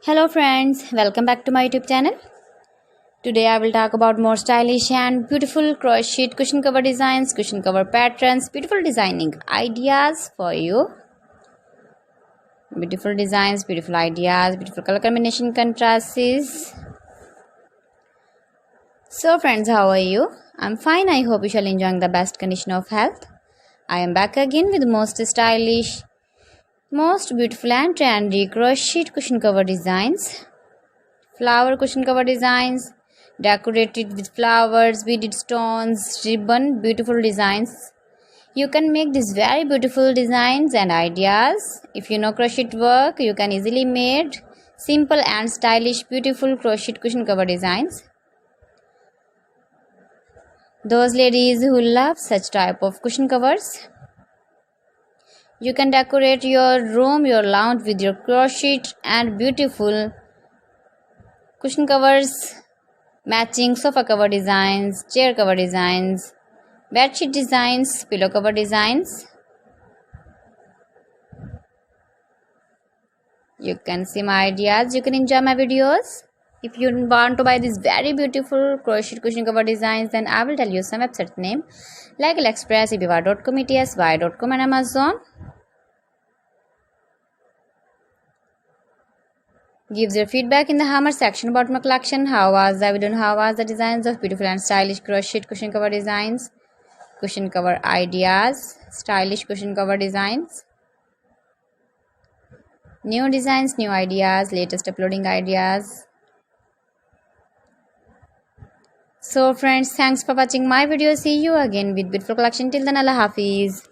Hello friends, welcome back to my YouTube channel. Today I will talk about more stylish and beautiful crochet cushion cover designs, cushion cover patterns, beautiful designing ideas for you. Beautiful designs, beautiful ideas, beautiful color combination contrasts. So friends, how are you? I'm fine. I hope you shall enjoy the best condition of health. I am back again with most stylish, most beautiful and trendy crochet cushion cover designs. Flower cushion cover designs, decorated with flowers, beaded stones, ribbon, beautiful designs. You can make these very beautiful designs and ideas. If you know crochet work, you can easily make simple and stylish beautiful crochet cushion cover designs. Those ladies who love such type of cushion covers, you can decorate your room, your lounge with your crochet and beautiful cushion covers, matching sofa cover designs, chair cover designs, bedsheet designs, pillow cover designs. You can see my ideas, you can enjoy my videos. If you want to buy these very beautiful crochet cushion cover designs, then I will tell you some website name like AliExpress, eBay.com, etsy.com and Amazon. Gives your feedback in the hammer section about my collection. How was the video and how was the designs of beautiful and stylish crochet cushion cover designs, cushion cover ideas, stylish cushion cover designs, new designs, new ideas, latest uploading ideas. So friends, thanks for watching my video. See you again with beautiful collection. Till then, Allah Hafiz.